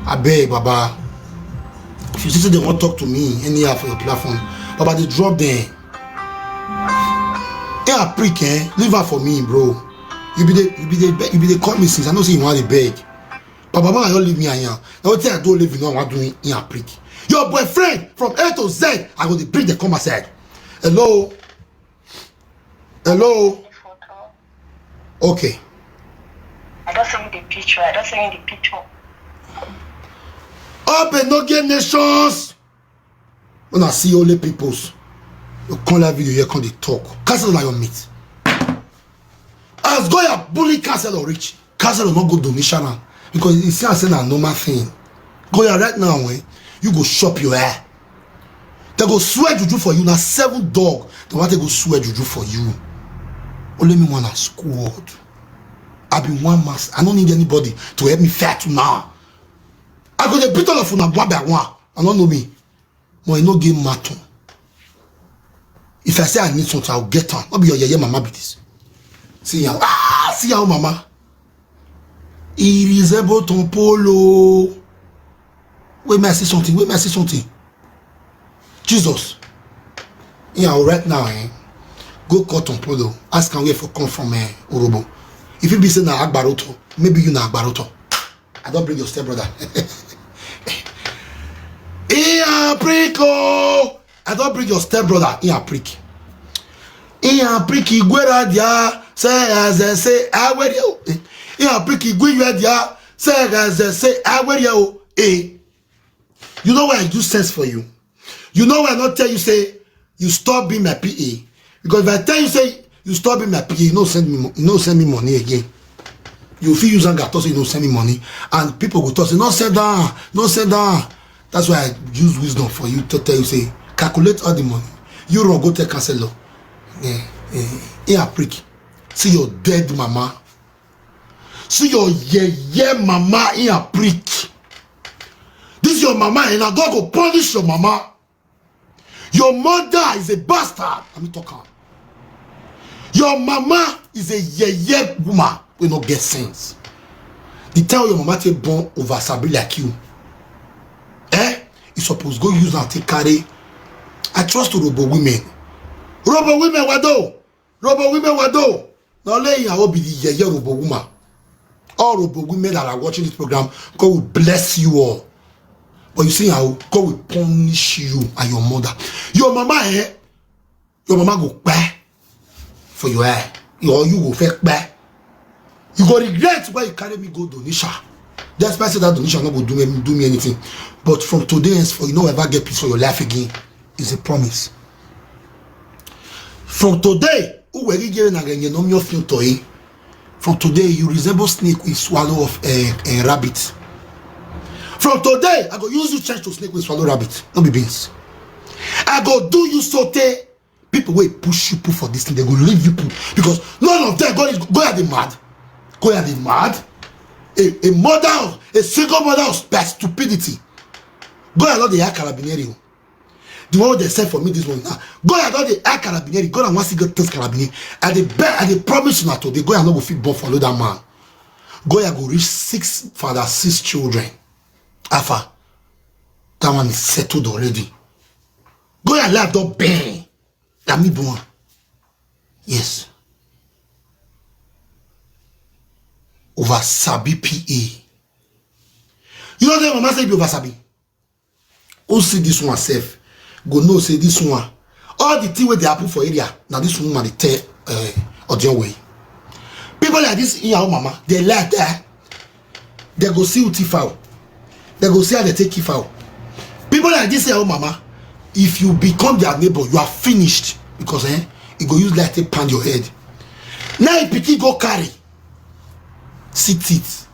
I beg, Baba. If you say they want to talk to me anyhow for your platform, Baba, they drop them. Yeah, prick, eh? Leave her for me, bro. You be the call me since I know say you want to beg. But Mama, I don't leave me here. Now tell I don't leave you know what doing in a prick. Your boyfriend from A to Z, I go to bring the come aside. Hello? Hello? Okay. I don't send you the picture. I don't send you the picture. Up Enogie nations. When I see only peoples, you call that video here, come they talk. Cancel like your meat. As go your bully cancel or rich. Cancel or not go donation now. Because it's not saying a normal thing. Go here right now, eh? You go shop your hair. They go swear juju for you. Now 7 dog. They want to go swear juju for you. Only me want a squad. I be one master. I don't need anybody to help me fight now. I go the beat all of una one by one. I don't know me. But I no game matter. If I say I need something, I'll get on. Not be your mama be this. See how see how mama. Il resemble ton polo. Wait, may I say something? Wait, may I say something? Jesus. Yeah, right now, eh? Go cut ton polo. Ask can wait for come from Orobo. If you be saying na Agbaroto, maybe you na Agbaroto. I don't bring your stepbrother. I don't bring your stepbrother. Prick. Igwera dia say I wear you. Prick igwera dia say I wear you. You know why I do sense for you? You know why I not tell you say you stop being my PA? Because if I tell you say you stop being my PA, you don't send me money again. You feel use anger, so you don't send me money, and people go talk say no send down, no send down. That's why I use wisdom for you to tell you say calculate all the money. You run go take cancel. Prick. See your dead mama. See your mama in a prick. This is your mama, and I God go punish your mama. Your mother is a bastard. Let me talk. Your mama is a woman. We not get sense. They tell your mama to born over Sabri like you. You supposed go use and take carry. I trust to robo women. Robo women wado. Robo women wado. Now let you be the robo woman. All robo women that are watching this program, God will bless you all. But you see how God will punish you and your mother. Your mama your mama go back for your hair. You go fake back. You go regret why you carry me go donation. That's why I said that donation not go do me anything. But from today henceforth, you don't ever get peace for your life again. It's a promise. From today, from today, you resemble snake with swallow of a rabbit. From today, I go use you change to snake with swallow rabbit. Don't be beans. I go do you saute. People will push you put for this thing. They will leave you put because none of them go at the mad. Go at the mad. A mother, a single mother of stupidity. Go ahead, the air carabinieri. The one they said for me this one now. Go ahead, the air carabinieri. Go and once you get this carabinieri. And they promise you not to. They go and not go fit born follow that man. Go ahead, go reach 6 fathers, 6 children. Alpha. That one is settled already. Go ahead, let that bang. That me born. Yes. Over Sabi PA. You know that mama say be over Sabi. Who see this one safe? Go know say this one. All the thing where they happen for area. Now this woman they tell audio way. People like this in your mama, they like that. They go see uti foul. They go see how they take foul. People like this in your mama, if you become their neighbor, you are finished. Because you go use like to pound your head. Now if picky go carry. See teeth.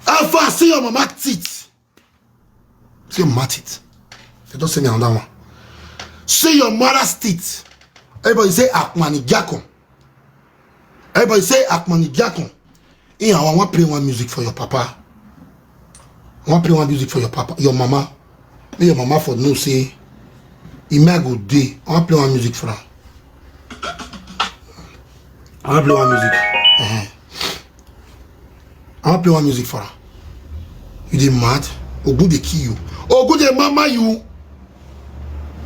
How far see your mama teeth? See your mama teeth. They don't say me on that one. See your mother's teeth. Everybody say Akmani Giakon. Everybody say Akmani Giakon. I want to play one music for your papa. I want to play one music for your papa, your mama. May your mama for no say. He may go day. I want to play one music for her. I want to play one music. I want to play one music for her. You dey mad? Ogu dey kill you. Ogu dey mama you.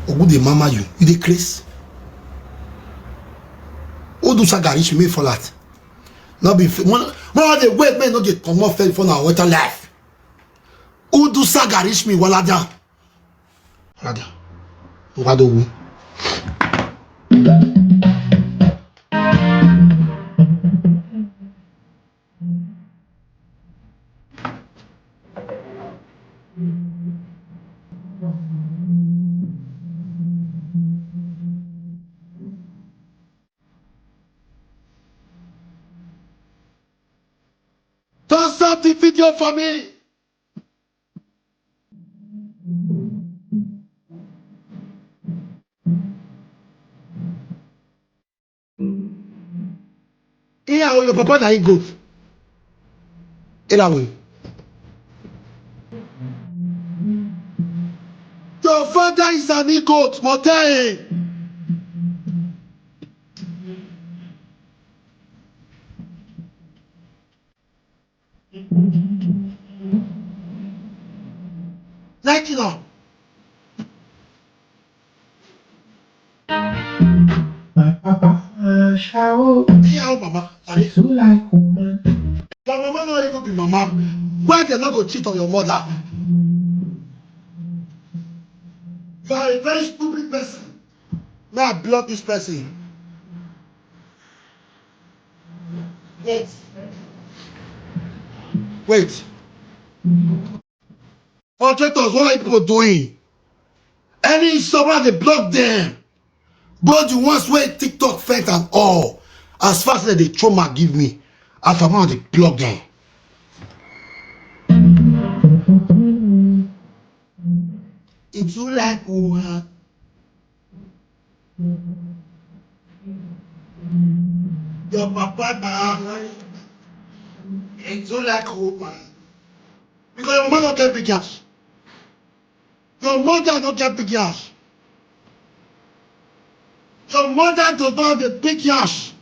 Ogu dey mama you. You dey crazy. do sagarish me for that. Not be one of the way men no get come off for now water life. Who do sagarish me walada? Walada. Wado. Don't stop the video for me. Here, your papa that he goes. Here, your father is an egot, Montaigne. Like you know. My papa shower. Here, mama. She's so like woman. Your mama not even be mama. Why they not go cheat on your mother? You are a very stupid person. May I block this person? Wait. Wait. Contractors, what are people doing? Any someone they block them. But the ones where TikTok fake and all. As fast as they trauma give me. After one they block them. It's so like what? Your papa died. It's so like woman. Because your mother get big ass. Your mother don't get big ass. Your mother does not have the big ass.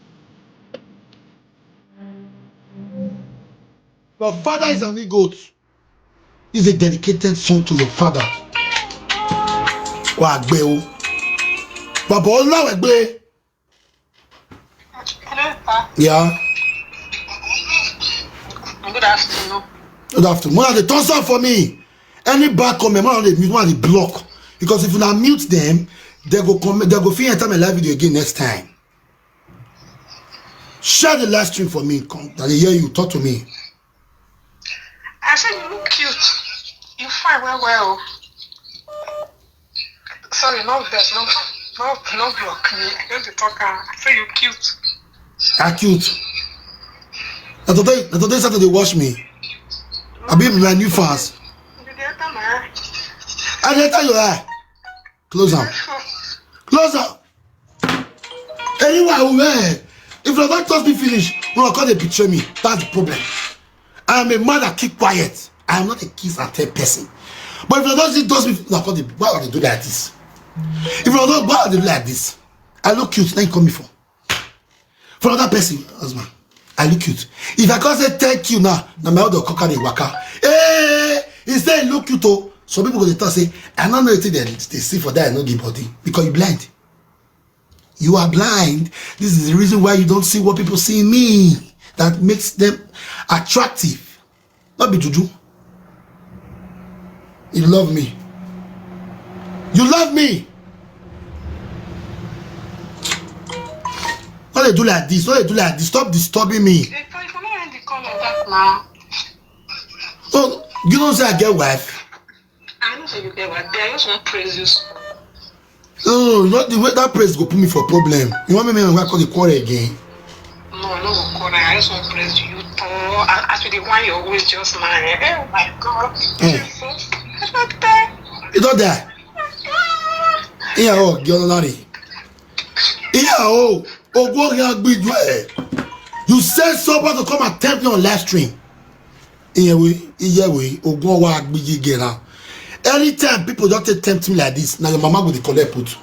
Your father is an egot. He's a dedicated son to your father. Wa gbe o. Baba Olawe gbe. Hello, Pa. Yeah. Good afternoon. Good afternoon. One of the thumbs up for me. Any bad comment, one of the mute, one of the block. Because if you not mute them, they go comment, they go feel enter my live video again next time. Share the live stream for me. Come, that they hear you talk to me. I said you look cute. You fine well. Sorry, no best, no block me. I want to talk. I say you cute. Ah, cute. Now today Saturday wash me. I be my new fans. You did that, man. I didn't tell you that. Close up. Close up. Anyway, man. If the doctors be finished, we will call they betray me. That's the problem. I am a man that keep quiet. I am not a kiss and tell person. But if the doctors does me, why would they do like this? If the doctors, why would they do like this? I look cute, then you call me for. For another person, husband, I look cute. If I can't say thank you now, my other cocker they waka. Hey, he say look cute too. Some people go to talk say, I don't know anything they see for that Enogie body because you blind. You are blind. This is the reason why you don't see what people see in me. That makes them attractive. Not be juju. You love me. You love me. Why they do like this? Why they do like this? Stop disturbing me. If I'm not in the call like that now. Oh, you don't say I get wife. I know say you get what there. I just want to praise you. No, not the way that praise go put me for problem. You want me to call the quarrel again? No, no, I just want to praise you. Actually, the one you always just married. Oh my God. You don't die. Yeah, oh, you're not. Yeah, oh, go here, you said someone to come and tempt me on live stream. Yeah, we, go walk big again now. Anytime people don't tempt me like this, now your mama go the collect put.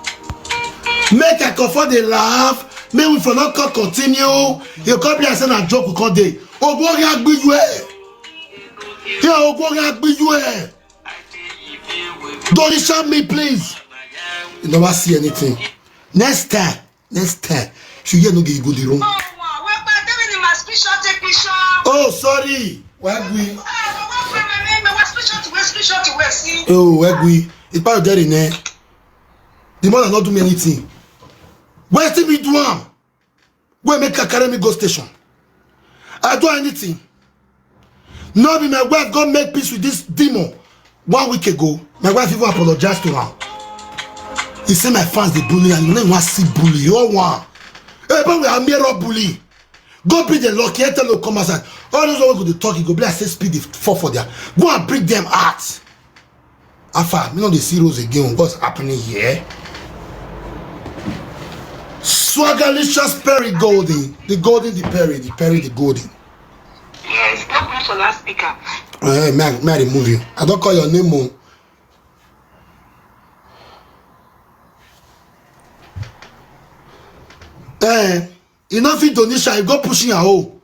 Make a comfort they laugh. Make we for not continue. You come here and say a joke all day. Oh, go here, big way. Yeah, oh, go here, big way. Don't listen me, please. You never see anything. Next time, She hear Enogie, you go the wrong. Oh, wow. We're doing in my screenshot, take picture. Oh, sorry. Wagwi. Oh, Wagwi. It's part of that in there. The man not do me anything. Where still me do am? Where make her carry me go station? I do anything. No be my wife go make peace with this demon. 1 week ago, my wife even apologized to her. He say my fans they bully and you don't want to see bully. You all want. Hey, but we are mirror bully. Go bring the lucky and tell them come outside. All those people go to talk, you go be like say speed the fall for there. Go and bring them out. Alpha, me know the zeros again. What's happening here? Swagalicious Perry Golden. The Golden, the Perry, the Golden. Yes, don't come for last speaker. May I remove you? I don't call your name more. You know fit Donisha, you go pushing your hole.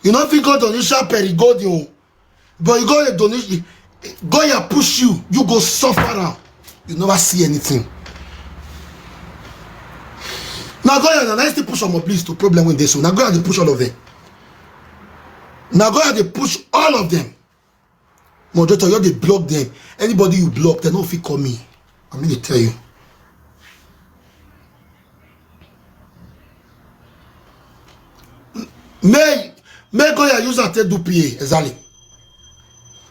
You know fit go Donisha Perry Golden. But you go Donisha, go here push you go suffer now. You never see anything. Now go ahead and I still push on my please to problem with this one. Now go ahead and push all of them. Now go ahead and push all of them. Moderator, you they block them. Anybody you block, they don't fit call me. I'm going to tell you. May go ahead and use and take do PA, exactly.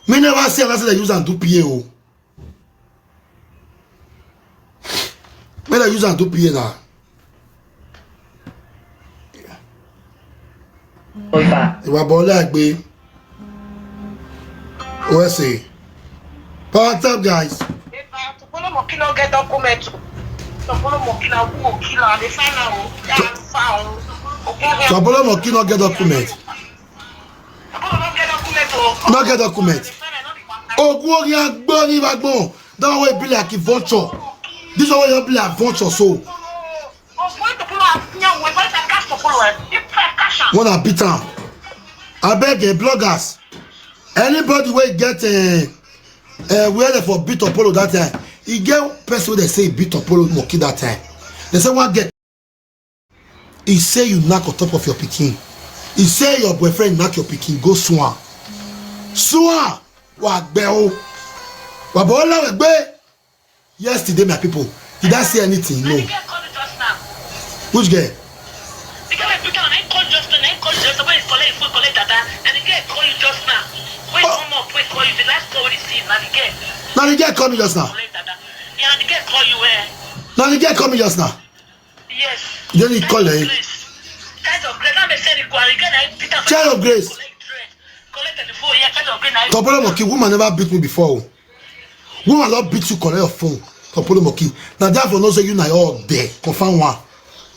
Me never see unless they use and do PA. Oh. May they use and do PA now. Ìwà bọ́ọ̀lá ẹgbẹ́ OSA. What's up, guys? Topolo Moki no get document. No get document. Ogwori agboni bagbon. That way be like a vulture. This way you be like vulture so. Wanna beat am. I beg bloggers. Anybody wey get where they for beat Topolo that time. He get person they say beat Topolo Moki that time. They say one get. He say you knock on top of your pikin. He say your boyfriend knock your pikin. Go swan. Swan. Wa gbeo. Wa bola we gbe. Yesterday my people. Did I say anything? No. Which girl? The guy pick up and I call just when he's collect data, and the guy call you just now. Wait, come up, wait, call you. The last call we see, now the guy. Now the guy call me just now. Yeah, the guy call you where? Now the guy call me just now. Yes. Then he call her. Kind of grace. Now they say the guy I beat up. Child of grace. Collect the phone. Yeah, kind of grace. Topolo Moki, woman never beat me before. Woman not beat you, collect your phone. Topolo Moki. Now therefore no say you now all there. Confirm one.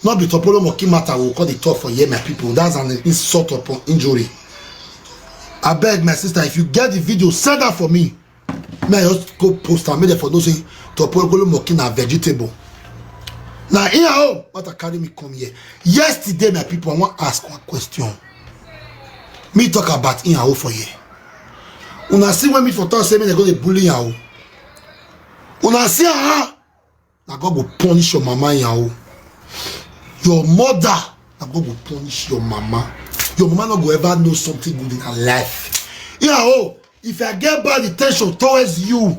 Not be Topolo Moki matter will call the talk for here, my people. That's an insult upon injury. I beg my sister, if you get the video, send that for me. May I just go post and make it for those saying Topolo Moki na vegetable. Now here oh, what I carry me come here. Yesterday, my people, I want to ask one question. Me talk about in for here. Una see when me for talk say me they go to bully you. Una see now God will punish your mama in your mother, God will punish your mama. Your mama not go ever know something good in her life. Yeah, oh, if I get bad intention towards you,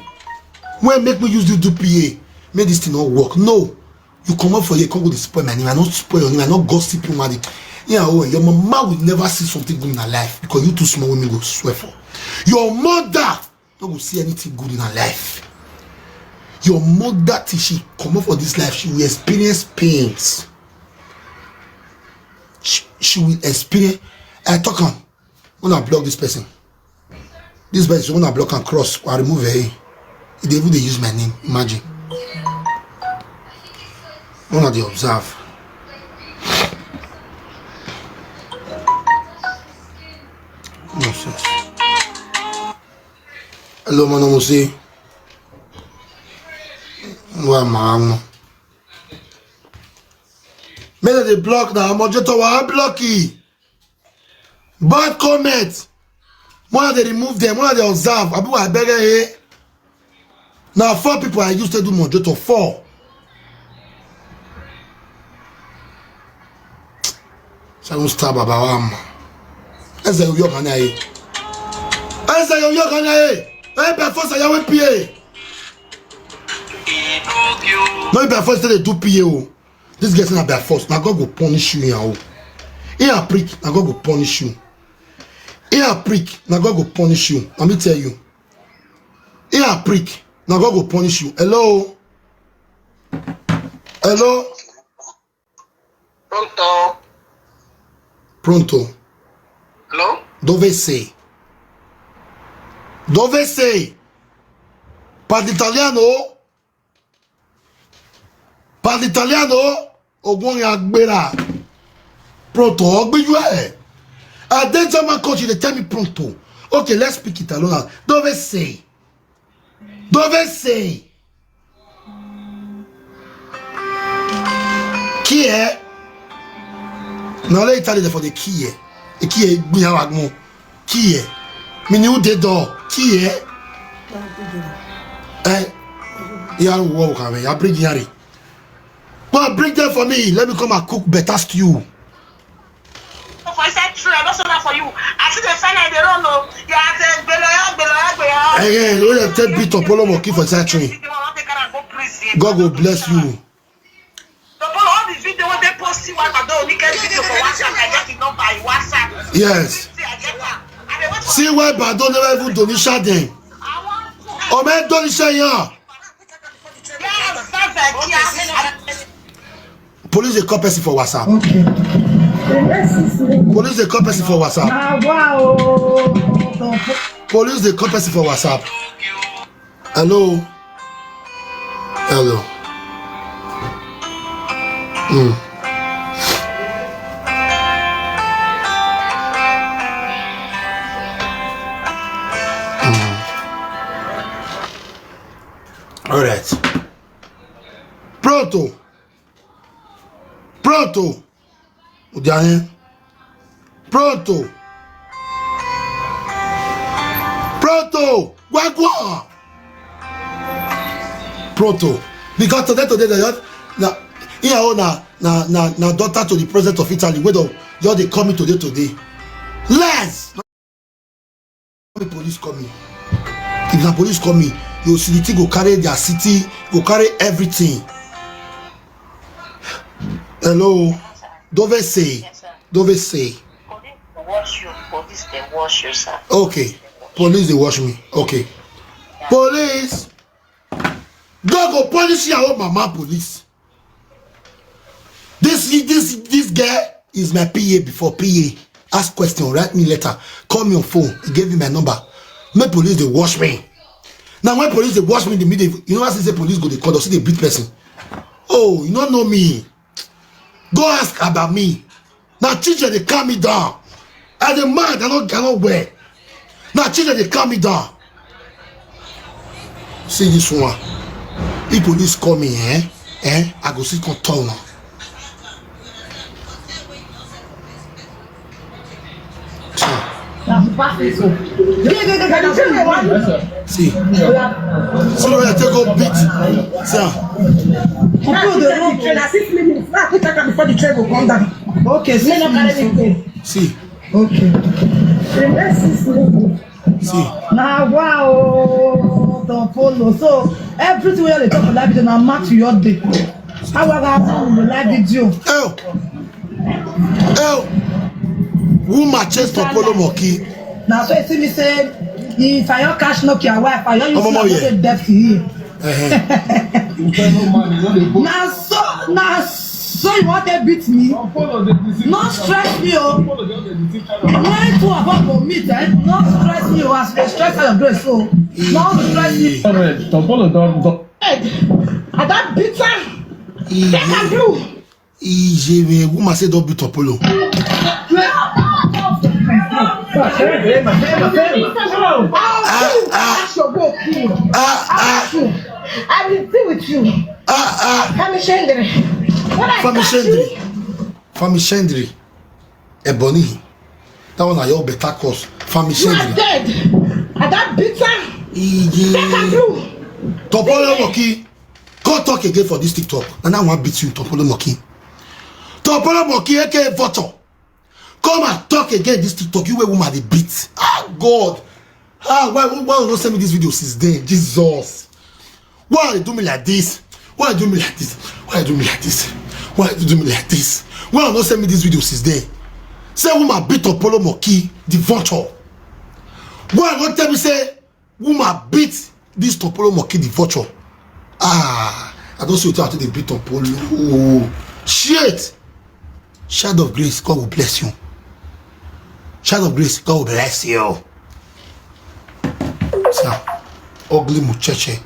when make me use the PA, make this thing not work. No, you come up for here, come go to spoil my name. I not spoil your name. I not gossip you, man. Yeah, oh, your mama will never see something good in her life because you too small women go swear for. Your mother not go see anything good in her life. Your mother, till she come up for this life, she will experience pains. She will experience. I talk on when I block this person. This person when I block and cross, I remove her. They even they use my name. Imagine. When they observe. Nonsense. Hello, my name is Well, man. Maybe they block now. Moderator, I block it. Bad comment. One they remove them. One they observe. I beg here. Now 4 people I used to do moderator 4. Sharon star baba wam. Eze yo kan aye. Eze yo kan aye. E be force ya we pie. No be force they do pie o. This getting na be force. Na God go punish you yan o. He a prick, na God go punish you. He a prick, na God go punish you. Let me tell you. He a prick, na God go punish you. Hello? Hello? Pronto? Pronto. Hello? Dove sei? Dove sei? Parli italiano? Parli italiano? Ogun agbera. Pronto, ogbeju e. I then German country, they tell me pronto. Okay, let's speak Italian. Dove sei? Dove sei? Chi è? Non è Italia for the chi è. E chi è? Chi è? Mini who did door? Chi è? You are welcome. You bring Yari. Well, bring them for me. Let me come and cook better stew. For that true, I don't know for you. I see the sign they don't know. You have to below. Hey, you take bit of polo monkey for that tree. God will bless you. All the video when they post you, I don't need video for WhatsApp. I get it not by WhatsApp. Yes. See why Bado never even donation them. Oh man, donation here. Police they call person for WhatsApp. Police they call person for WhatsApp. Police they call person for WhatsApp. Hello. Hello. All right. Pronto. Pronto. Udiane. Pronto. Pronto. Wagwa. Pronto. Because today now here na daughter to the president of Italy. Where they coming today. Les. The police coming. If the police coming, your city go carry their city, go carry everything. Hello. Dove sei? Yes, Dove sei? Police they wash you, sir. Okay. Police they wash me. Okay. Yeah. Police. God go punish your mama police. This guy is my PA before PA. Ask question, write me letter, call me on phone. He gave me my number. Make police they wash me. Now when police they wash me in the middle, you know what I say police go they call us, they beat person. Oh, you don't know me. Go ask about me. Now children they calm me down. And the man cannot wear. Now children they calm me down. See this one. If police call me, I go sit on town now. See where I take up beat. Okay, See. Okay. See. Now, wow, the polo. So, everything where they talk about video now match your day. How about the live video? Woman chest for polo monkey. Now, so you see me say, if I don't cash knock your wife, I don't use to death to you. Now, so you want to beat me? Not stress me, oh. When two of us go meet, not stress me, oh. As they stress out your grace, so not stress me. I don't beat her. They can do. Easy, woman say don't beat Apollo. I will be with you. Family Shendri. Ebony. That one are your better course. Family You are Shendri. dead. I don't beat her. They can do. Topolo Moki. Go talk again for this TikTok. And I want to beat you, Topolo Moki. Topolo Moki, aka Voto. Come and talk again this TikTok. You were woman they beat. Ah God. Ah, why you not send me this video since then? Jesus. Why are you doing me like this? Why are you doing me like this? Why are you doing me like this? Why are you doing me like this? Why you not send me this video since then? Say woman beat Apollo Moki, the vulture. Why you not tell me say woman beat this Apollo Moki, the vulture? Ah, I don't see what they beat Apollo. Oh, shit. Shadow of grace, God will bless you. Shadow of grace, God will bless you. So, ugly muchache.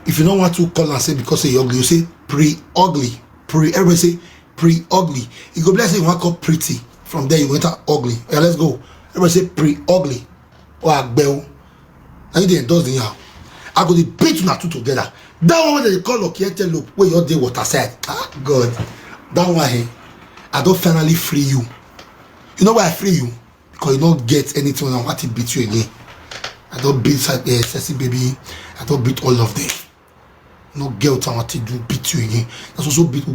If you don't want to call and say because you're ugly, you say pre-ugly. Everybody say pre-ugly. You go bless you want to call pretty. From there you enter ugly. Yeah, let's go. Everybody say pre-ugly. Or agbel. And you didn't endorse the now. I go to beat you two together. That one when they call Okiete Loop, where your day water said. Ah, God. That one here. I don't finally free you. You know why I free you? Because you don't get anything when I want to beat you again. I don't beat sexy baby. I don't beat all of them. No girl I want to do beat you again. That's also beat you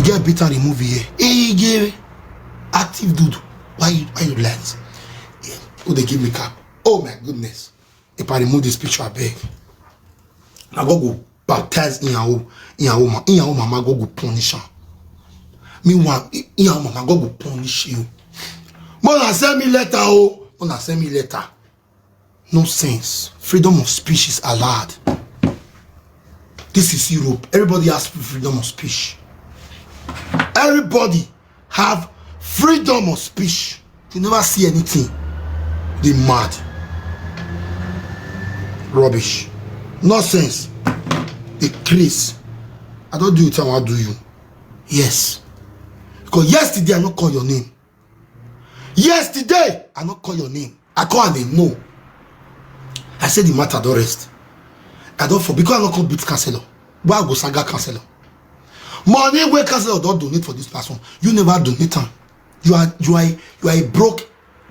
get beat on the movie here. Hey, get active dude. Why you relax? Yeah. Oh, they give me cap. Oh my goodness. If I remove this picture, I beg. I go baptize in your mama go punish her. Meanwhile, in your mama go punish you. Mona send me letter, oh. Mona send me letter. No sense. Freedom of speech is allowed. This is Europe. Everybody has freedom of speech. Everybody have freedom of speech. You never see anything. They mad. Rubbish. Nonsense. They crazy. I don't do it how I do you. Yes. Because yesterday I not call your name. Yesterday I not call your name. I call and they know. I said the matter don't rest. I don't for because I not call beat counselor. Why I go saga counselor? Money where counselor don't donate for this person. You never donate them. You are a broke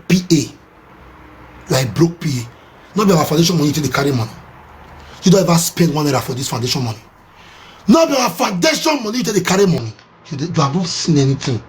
PA. You are a broke PA. Not be our foundation money to the carry money. You don't ever spend $1 for this foundation money. Not be our foundation money to the carry money. You have not seen anything.